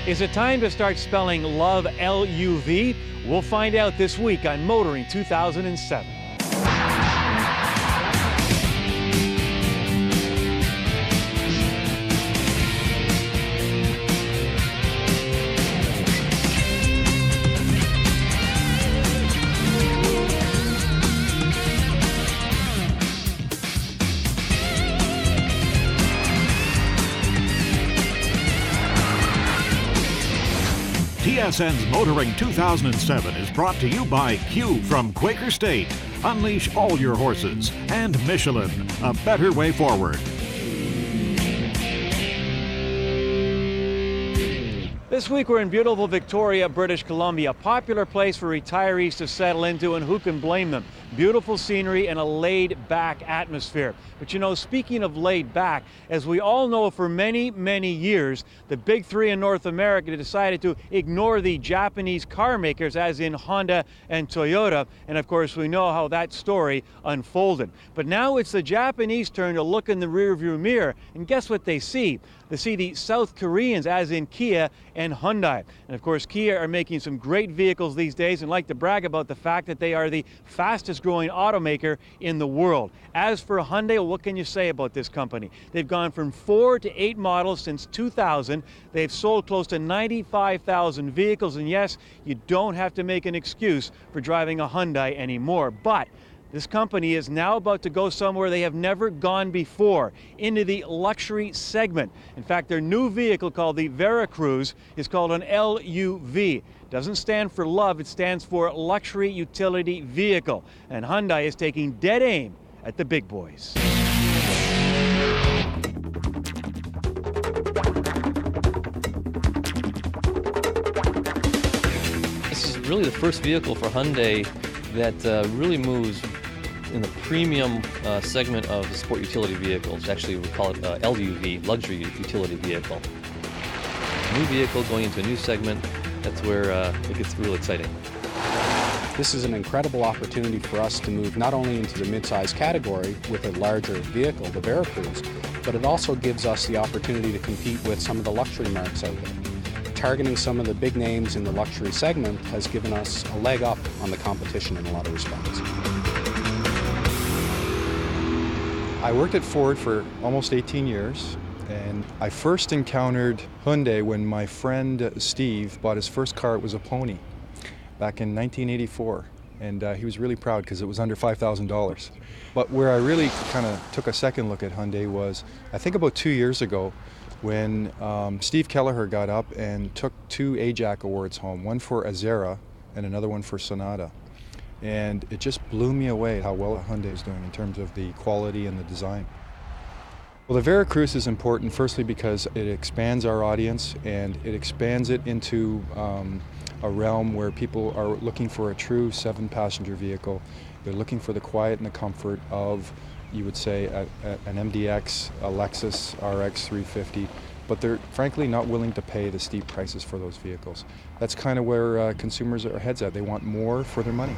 Is it time to start spelling love L-U-V? We'll find out this week on Motoring 2007. TSN's Motoring 2007 is brought to you by Q from Quaker State. Unleash all your horses. And Michelin, a better way forward. This week we're in beautiful Victoria, British Columbia, a popular place for retirees to settle into, and who can blame them? Beautiful scenery and a laid-back atmosphere. But you know, speaking of laid back, as we all know, for many, many years, the big three in North America decided to ignore the Japanese car makers, as in Honda and Toyota, and of course we know how that story unfolded. But now it's the Japanese turn to look in the rearview mirror, and guess what they see? They see the South Koreans, as in Kia and Hyundai. And of course, Kia are making some great vehicles these days and like to brag about the fact that they are the fastest growing automaker in the world. As for Hyundai, what can you say about this company? They've gone from 4 to 8 models since 2000. They've sold close to 95,000 vehicles, and yes, you don't have to make an excuse for driving a Hyundai anymore. But this company is now about to go somewhere they have never gone before, into the luxury segment. In fact, their new vehicle, called the Veracruz, is called an LUV. Doesn't stand for love, it stands for luxury utility vehicle. And Hyundai is taking dead aim at the big boys. This is really the first vehicle for Hyundai that really moves in the premium segment of the sport utility vehicles. Actually, we call it LUV, luxury utility vehicle. New vehicle going into a new segment. That's where it gets real exciting. This is an incredible opportunity for us to move not only into the midsize category with a larger vehicle, the Veracruz, but it also gives us the opportunity to compete with some of the luxury marques out there. Targeting some of the big names in the luxury segment has given us a leg up on the competition in a lot of respects. I worked at Ford for almost 18 years, and I first encountered Hyundai when my friend Steve bought his first car. It was a Pony back in 1984, and he was really proud because it was under $5,000. But where I really kind of took a second look at Hyundai was, I think about 2 years ago, when Steve Kelleher got up and took 2 AJAC awards home, one for Azera and another one for Sonata. And it just blew me away how well Hyundai is doing in terms of the quality and the design. Well, the Veracruz is important firstly because it expands our audience, and it expands it into a realm where people are looking for a true 7-passenger vehicle. They're looking for the quiet and the comfort of, you would say, an MDX, a Lexus RX 350, but they're frankly not willing to pay the steep prices for those vehicles. That's kind of where consumers are heads at. They want more for their money.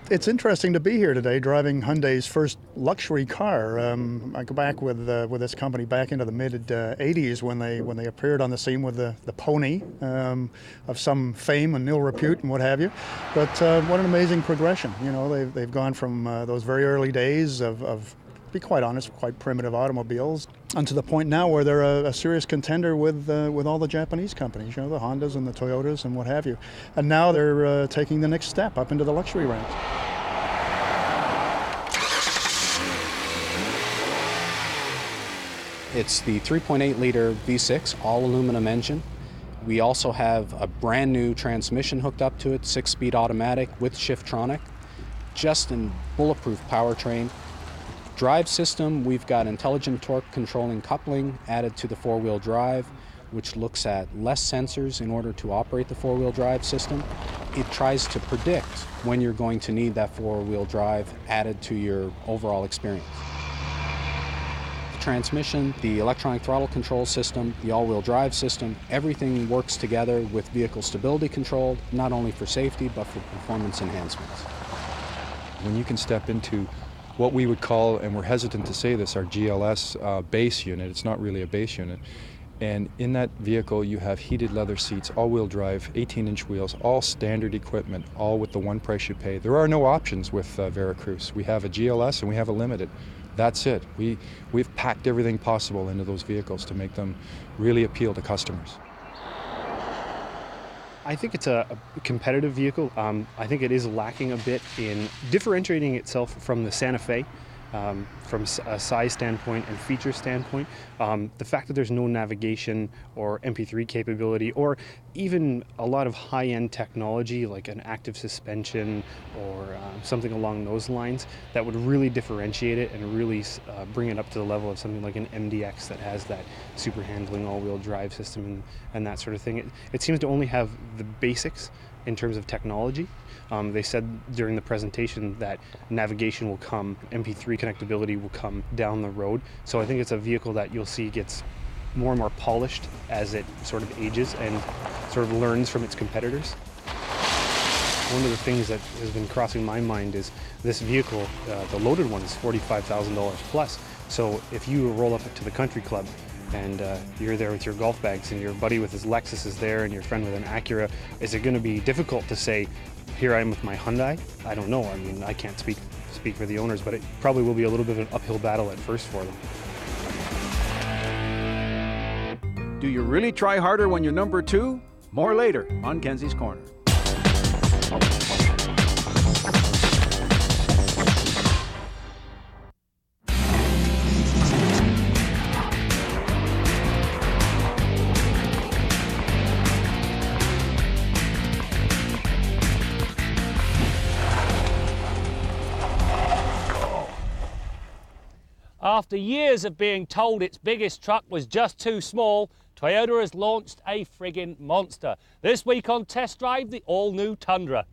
It's interesting to be here today driving Hyundai's first luxury car. I go back with this company back into the mid-'80s when they appeared on the scene with the Pony of some fame and ill repute and what have you. But what an amazing progression. You know, they've gone from those very early days of, to be quite honest, quite primitive automobiles, and to the point now where they're a serious contender with all the Japanese companies, you know, the Hondas and the Toyotas and what have you. And now they're taking the next step up into the luxury ranks. It's the 3.8-liter V6 all-aluminum engine. We also have a brand new transmission hooked up to it, 6-speed automatic with Shiftronic, just in bulletproof powertrain. Drive system, we've got intelligent torque controlling coupling added to the 4-wheel drive, which looks at less sensors in order to operate the 4-wheel drive system. It tries to predict when you're going to need that 4-wheel drive added to your overall experience. The transmission, the electronic throttle control system, the all-wheel drive system, everything works together with vehicle stability control, not only for safety, but for performance enhancements. When you can step into what we would call, and we're hesitant to say this, our GLS base unit, it's not really a base unit, And in that vehicle, you have heated leather seats, all-wheel drive, 18-inch wheels, all standard equipment, all with the one price you pay. There are no options with Veracruz. We have a GLS and we have a Limited. That's it. We've packed everything possible into those vehicles to make them really appeal to customers. I think it's a competitive vehicle. I think it is lacking a bit in differentiating itself from the Santa Fe. From a size standpoint and feature standpoint. The fact that there's no navigation or MP3 capability or even a lot of high-end technology like an active suspension or something along those lines that would really differentiate it and really bring it up to the level of something like an MDX that has that super handling all-wheel drive system and that sort of thing. It seems to only have the basics in terms of technology. They said during the presentation that navigation will come, MP3 connectability will come down the road. So I think it's a vehicle that you'll see gets more and more polished as it sort of ages and sort of learns from its competitors. One of the things that has been crossing my mind is this vehicle, the loaded one, is $45,000 plus. So if you roll up to the country club and you're there with your golf bags and your buddy with his Lexus is there and your friend with an Acura, is it going to be difficult to say, here I am with my Hyundai? I don't know. I mean, I can't speak for the owners, but it probably will be a little bit of an uphill battle at first for them. Do you really try harder when you're number 2? More later on Kenzie's Corner. After years of being told its biggest truck was just too small, Toyota has launched a friggin' monster. This week on Test Drive, the all-new Tundra.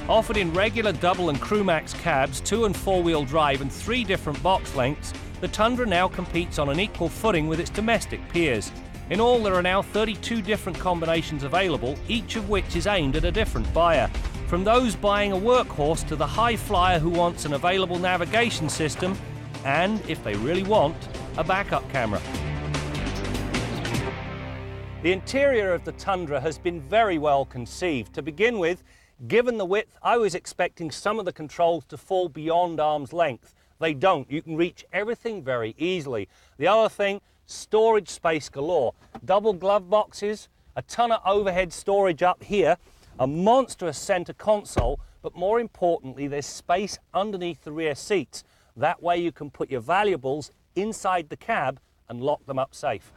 Offered in regular double and Crewmax cabs, 2- and 4-wheel drive and 3 different box lengths, the Tundra now competes on an equal footing with its domestic peers. In all, there are now 32 different combinations available, each of which is aimed at a different buyer. From those buying a workhorse to the high flyer who wants an available navigation system and, if they really want, a backup camera. The interior of the Tundra has been very well conceived. To begin with, given the width, I was expecting some of the controls to fall beyond arm's length. They don't. You can reach everything very easily. The other thing, storage space galore. Double glove boxes, a ton of overhead storage up here, a monstrous center console, but more importantly, there's space underneath the rear seats. That way you can put your valuables inside the cab and lock them up safe.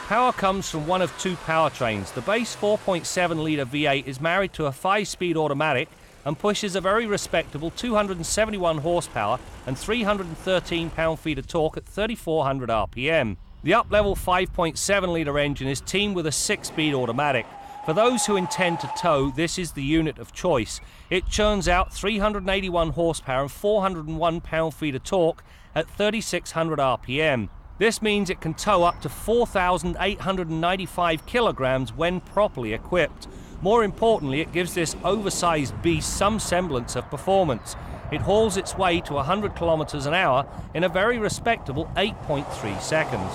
Power comes from one of 2 powertrains. The base 4.7-litre V8 is married to a 5-speed automatic and pushes a very respectable 271 horsepower and 313 pound-feet of torque at 3,400 RPM. The up-level 5.7-litre engine is teamed with a 6-speed automatic. For those who intend to tow, this is the unit of choice. It churns out 381 horsepower and 401 pound-feet of torque at 3,600 RPM. This means it can tow up to 4,895 kilograms when properly equipped. More importantly, it gives this oversized beast some semblance of performance. It hauls its way to 100 kilometers an hour in a very respectable 8.3 seconds.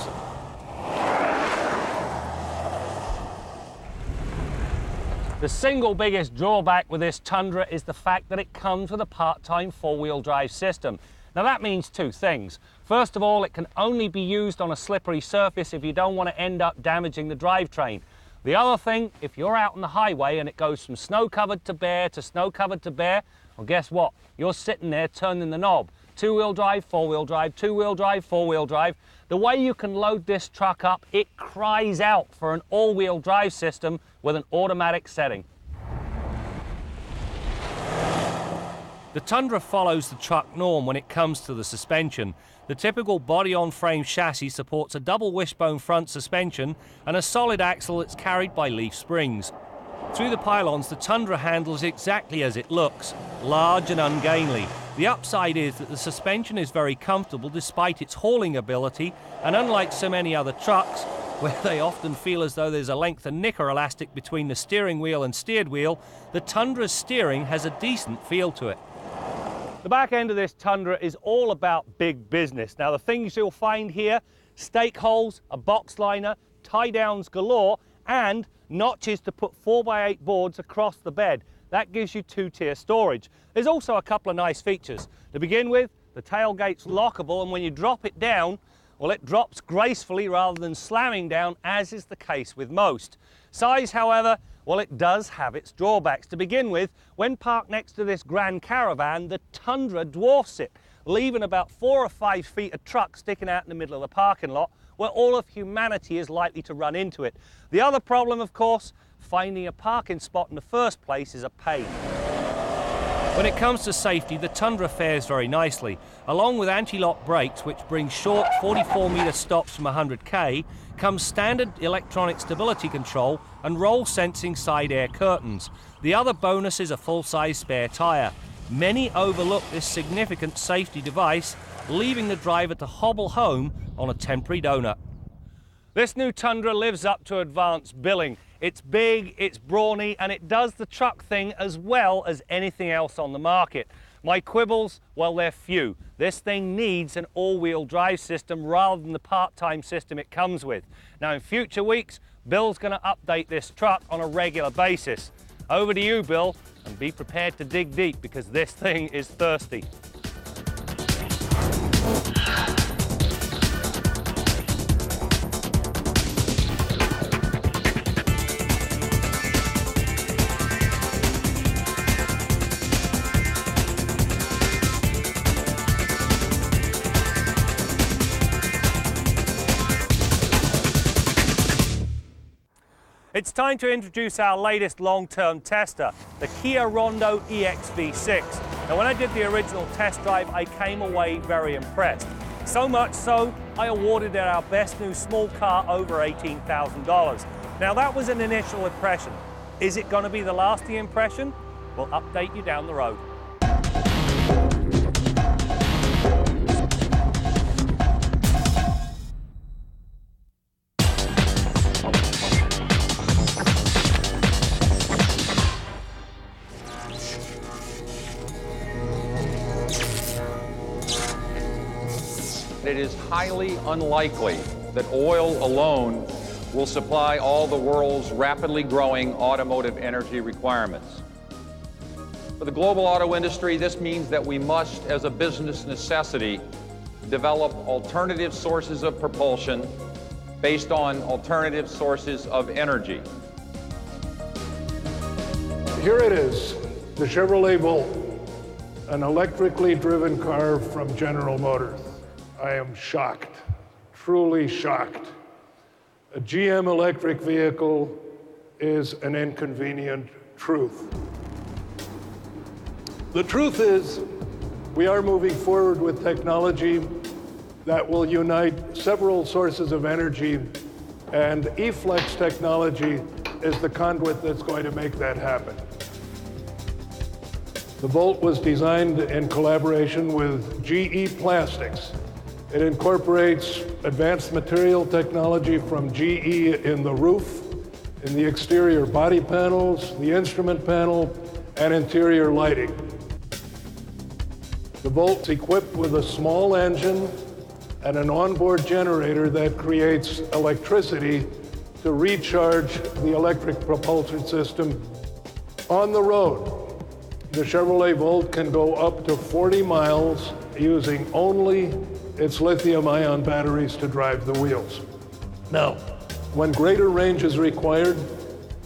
The single biggest drawback with this Tundra is the fact that it comes with a part-time 4-wheel drive system. Now that means 2 things. First of all, it can only be used on a slippery surface if you don't want to end up damaging the drivetrain. The other thing, if you're out on the highway and it goes from snow-covered to bare to snow-covered to bare, well, guess what? You're sitting there turning the knob. 2-wheel drive, 4-wheel drive, 2-wheel drive, 4-wheel drive. The way you can load this truck up, it cries out for an all-wheel drive system with an automatic setting. The Tundra follows the truck norm when it comes to the suspension. The typical body-on-frame chassis supports a double wishbone front suspension and a solid axle that's carried by leaf springs. Through the pylons, the Tundra handles exactly as it looks, large and ungainly. The upside is that the suspension is very comfortable despite its hauling ability, and unlike so many other trucks, where they often feel as though there's a length of knicker elastic between the steering wheel and steered wheel, the Tundra's steering has a decent feel to it. The back end of this Tundra is all about big business. Now the things you'll find here, stake holes, a box liner, tie downs galore, and notches to put 4x8 boards across the bed. That gives you two-tier storage. There's also a couple of nice features. To begin with, the tailgate's lockable, and when you drop it down, well, it drops gracefully rather than slamming down, as is the case with most. Size, however, well, it does have its drawbacks. To begin with, when parked next to this Grand Caravan, the Tundra dwarfs it, leaving about 4 or 5 feet of truck sticking out in the middle of the parking lot, where all of humanity is likely to run into it. The other problem, of course, finding a parking spot in the first place is a pain. When it comes to safety, the Tundra fares very nicely. Along with anti-lock brakes, which bring short 44-meter stops from 100k, comes standard electronic stability control and roll sensing side air curtains. The other bonus is a full-size spare tyre. Many overlook this significant safety device, leaving the driver to hobble home on a temporary donut. This new Tundra lives up to advanced billing. It's big, it's brawny, and it does the truck thing as well as anything else on the market. My quibbles, well, they're few. This thing needs an all-wheel drive system rather than the part-time system it comes with. Now, in future weeks, Bill's going to update this truck on a regular basis. Over to you, Bill, and be prepared to dig deep because this thing is thirsty. It's time to introduce our latest long-term tester, the Kia Rondo EX-V6. Now, when I did the original test drive, I came away very impressed. So much so, I awarded it our best new small car over $18,000. Now, that was an initial impression. Is it going to be the lasting impression? We'll update you down the road. It is highly unlikely that oil alone will supply all the world's rapidly growing automotive energy requirements. For the global auto industry, this means that we must, as a business necessity, develop alternative sources of propulsion based on alternative sources of energy. Here it is, the Chevrolet Volt, an electrically driven car from General Motors. I am shocked, truly shocked. A GM electric vehicle is an inconvenient truth. The truth is, we are moving forward with technology that will unite several sources of energy, and E-Flex technology is the conduit that's going to make that happen. The Volt was designed in collaboration with GE Plastics. It incorporates advanced material technology from GE in the roof, in the exterior body panels, the instrument panel, and interior lighting. The Volt's equipped with a small engine and an onboard generator that creates electricity to recharge the electric propulsion system. On the road, the Chevrolet Volt can go up to 40 miles using only its lithium-ion batteries to drive the wheels. Now, when greater range is required,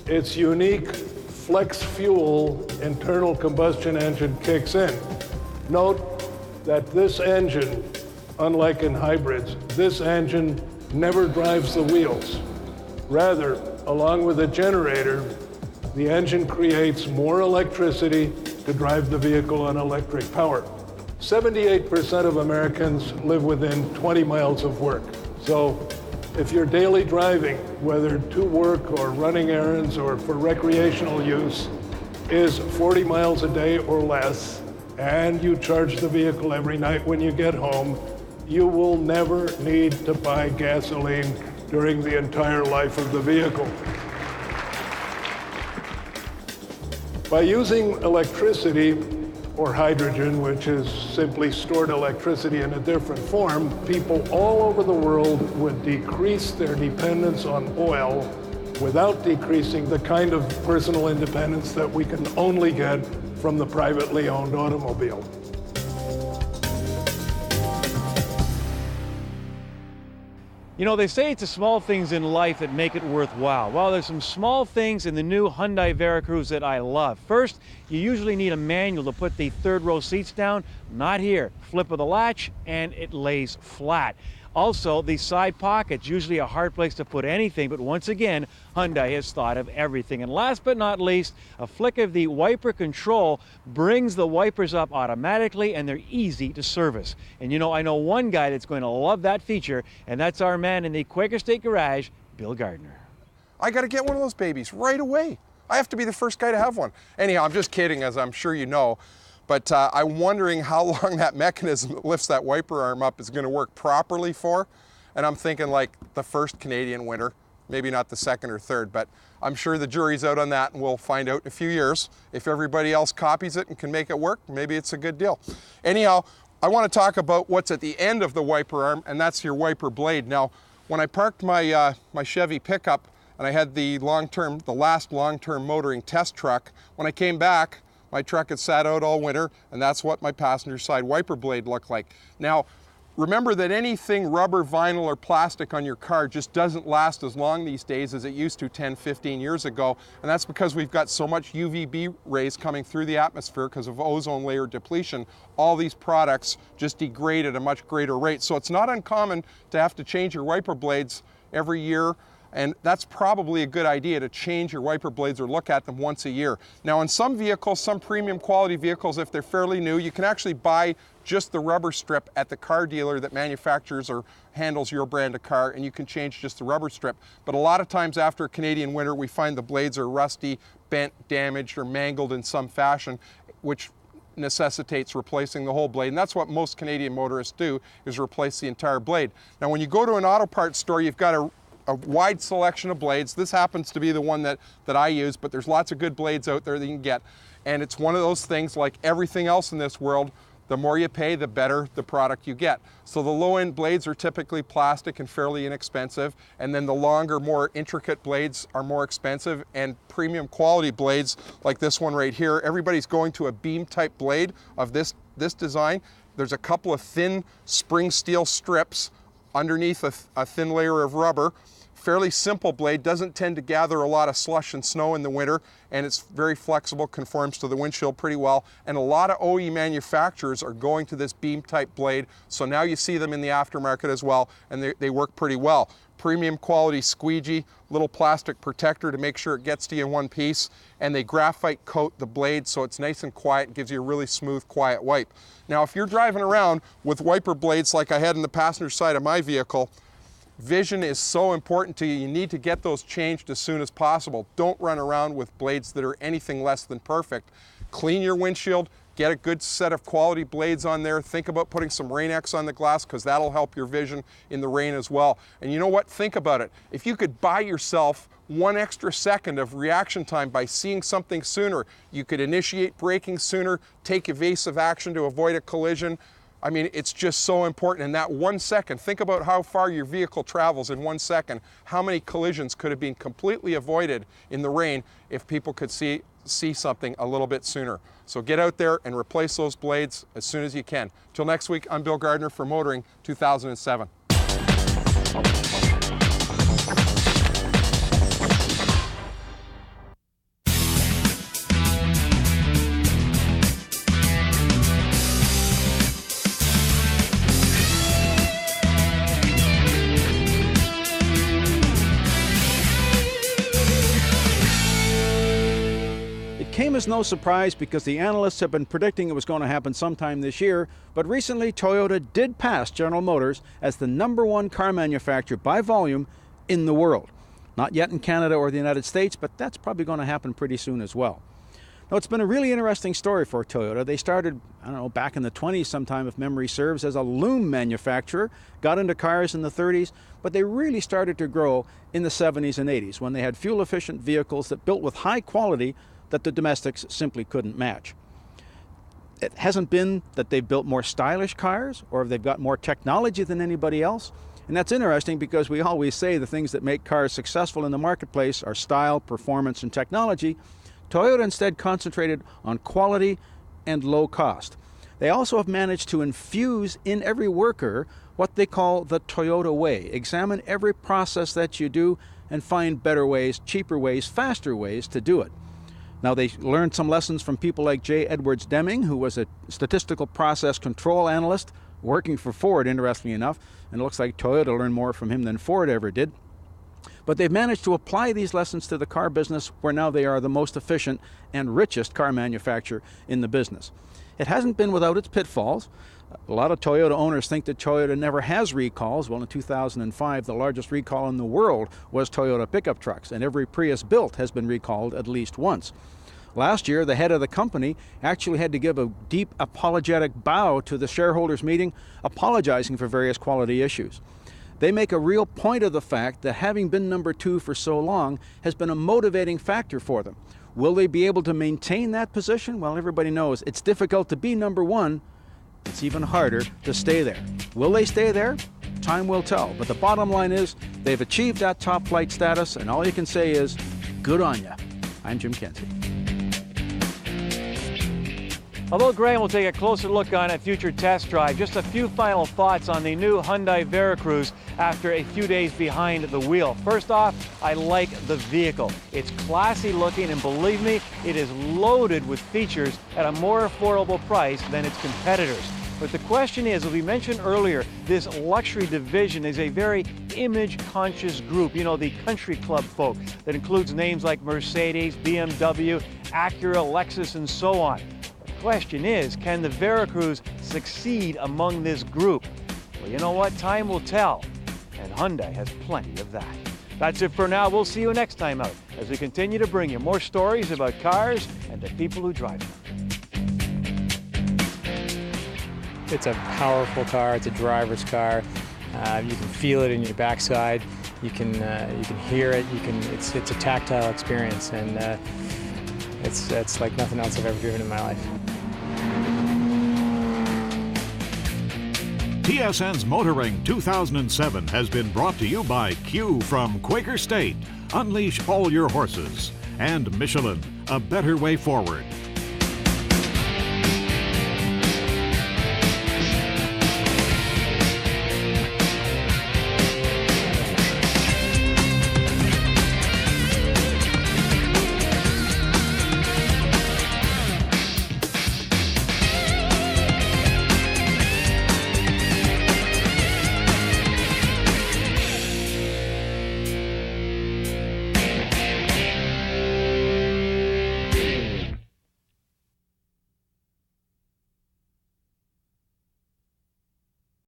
its unique flex fuel internal combustion engine kicks in. Note that this engine, unlike in hybrids, this engine never drives the wheels. Rather, along with the generator, the engine creates more electricity to drive the vehicle on electric power. 78% of Americans live within 20 miles of work. So if your daily driving, whether to work or running errands or for recreational use, is 40 miles a day or less, and you charge the vehicle every night when you get home, you will never need to buy gasoline during the entire life of the vehicle. By using electricity, or hydrogen, which is simply stored electricity in a different form, people all over the world would decrease their dependence on oil without decreasing the kind of personal independence that we can only get from the privately owned automobile. You know, they say it's the small things in life that make it worthwhile. Well, there's some small things in the new Hyundai Veracruz that I love. First, you usually need a manual to put the third row seats down. Not here. Flip of the latch and it lays flat. Also, the side pockets, usually a hard place to put anything, but once again, Hyundai has thought of everything. And last but not least, a flick of the wiper control brings the wipers up automatically, and they're easy to service. And you know, I know one guy that's going to love that feature, and that's our man in the Quaker State Garage, Bill Gardner. I got to get one of those babies right away. I have to be the first guy to have one. Anyhow, I'm just kidding, as I'm sure you know. But I'm wondering how long that mechanism that lifts that wiper arm up is going to work properly for. And I'm thinking like the first Canadian winter, maybe not the second or third, but I'm sure the jury's out on that, and we'll find out in a few years. If everybody else copies it and can make it work, maybe it's a good deal. Anyhow, I want to talk about what's at the end of the wiper arm, and that's your wiper blade. Now, when I parked my Chevy pickup and I had the last long-term motoring test truck, when I came back, my truck had sat out all winter, and that's what my passenger side wiper blade looked like. Now, remember that anything rubber, vinyl, or plastic on your car just doesn't last as long these days as it used to 10, 15 years ago, and that's because we've got so much UVB rays coming through the atmosphere because of ozone layer depletion. All these products just degrade at a much greater rate. So it's not uncommon to have to change your wiper blades every year. And that's probably a good idea, to change your wiper blades or look at them once a year. Now, in some vehicles, some premium quality vehicles, if they're fairly new, you can actually buy just the rubber strip at the car dealer that manufactures or handles your brand of car, and you can change just the rubber strip. But a lot of times after a Canadian winter, we find the blades are rusty, bent, damaged, or mangled in some fashion, which necessitates replacing the whole blade. And that's what most Canadian motorists do, is replace the entire blade. Now, when you go to an auto parts store, you've got a wide selection of blades. This happens to be the one that I use, but there's lots of good blades out there that you can get. And it's one of those things, like everything else in this world, the more you pay, the better the product you get. So the low-end blades are typically plastic and fairly inexpensive, and then the longer, more intricate blades are more expensive, and premium quality blades like this one right here, everybody's going to a beam type blade of this design. There's a couple of thin spring steel strips underneath a thin layer of rubber. Fairly simple blade, doesn't tend to gather a lot of slush and snow in the winter, and it's very flexible, conforms to the windshield pretty well. And a lot of OE manufacturers are going to this beam type blade, so now you see them in the aftermarket as well, and they work pretty well. Premium quality squeegee, little plastic protector to make sure it gets to you in one piece, and they graphite coat the blade so it's nice and quiet and gives you a really smooth, quiet wipe. Now, if you're driving around with wiper blades like I had in the passenger side of my vehicle, vision is so important to you. You need to get those changed as soon as possible. Don't run around with blades that are anything less than perfect. Clean your windshield, get a good set of quality blades on there. Think about putting some Rain-X on the glass, because that'll help your vision in the rain as well. And you know what? Think about it. If you could buy yourself 1 extra second of reaction time by seeing something sooner, you could initiate braking sooner, take evasive action to avoid a collision. I mean, it's just so important. In that 1 second, think about how far your vehicle travels in 1 second. How many collisions could have been completely avoided in the rain if people could see something a little bit sooner. So get out there and replace those blades as soon as you can. Till next week, I'm Bill Gardner for Motoring 2007. Came as no surprise because the analysts have been predicting it was going to happen sometime this year, but recently Toyota did pass General Motors as the #1 car manufacturer by volume in the world. Not yet in Canada or the United States, but that's probably going to happen pretty soon as well. Now, it's been a really interesting story for Toyota. They started, I don't know, back in the 20s sometime, if memory serves, as a loom manufacturer, got into cars in the 30s, but they really started to grow in the 70s and 80s when they had fuel-efficient vehicles that built with high quality that the domestics simply couldn't match. It hasn't been that they've built more stylish cars or they've got more technology than anybody else. And that's interesting because we always say the things that make cars successful in the marketplace are style, performance, and technology. Toyota instead concentrated on quality and low cost. They also have managed to infuse in every worker what they call the Toyota way. Examine every process that you do and find better ways, cheaper ways, faster ways to do it. Now, they learned some lessons from people like J. Edwards Deming, who was a statistical process control analyst working for Ford, interestingly enough, and it looks like Toyota learned more from him than Ford ever did. But they've managed to apply these lessons to the car business, where now they are the most efficient and richest car manufacturer in the business. It hasn't been without its pitfalls. A lot of Toyota owners think that Toyota never has recalls. Well, in 2005, the largest recall in the world was Toyota pickup trucks, and every Prius built has been recalled at least once. Last year, the head of the company actually had to give a deep apologetic bow to the shareholders meeting, apologizing for various quality issues. They make a real point of the fact that having been number 2 for so long has been a motivating factor for them. Will they be able to maintain that position? Well, everybody knows it's difficult to be number 1. It's even harder to stay there. Will they stay there? Time will tell. But the bottom line is they've achieved that top flight status, and all you can say is, good on ya. I'm Jim Kenzie. Although Graham will take a closer look on a future test drive, just a few final thoughts on the new Hyundai Veracruz after a few days behind the wheel. First off, I like the vehicle. It's classy looking, and believe me, it is loaded with features at a more affordable price than its competitors. But the question is, as we mentioned earlier, this luxury division is a very image-conscious group. You know, the country club folk that includes names like Mercedes, BMW, Acura, Lexus, and so on. Question is, can the Veracruz succeed among this group? Well, you know what? Time will tell, and Hyundai has plenty of that. That's it for now. We'll see you next time out as we continue to bring you more stories about cars and the people who drive them. It's a powerful car. It's a driver's car. You can feel it in your backside. You can hear it. It's a tactile experience, and it's like nothing else I've ever driven in my life. TSN's Motoring 2007 has been brought to you by Q from Quaker State, Unleash All Your Horses, and Michelin, a better way forward.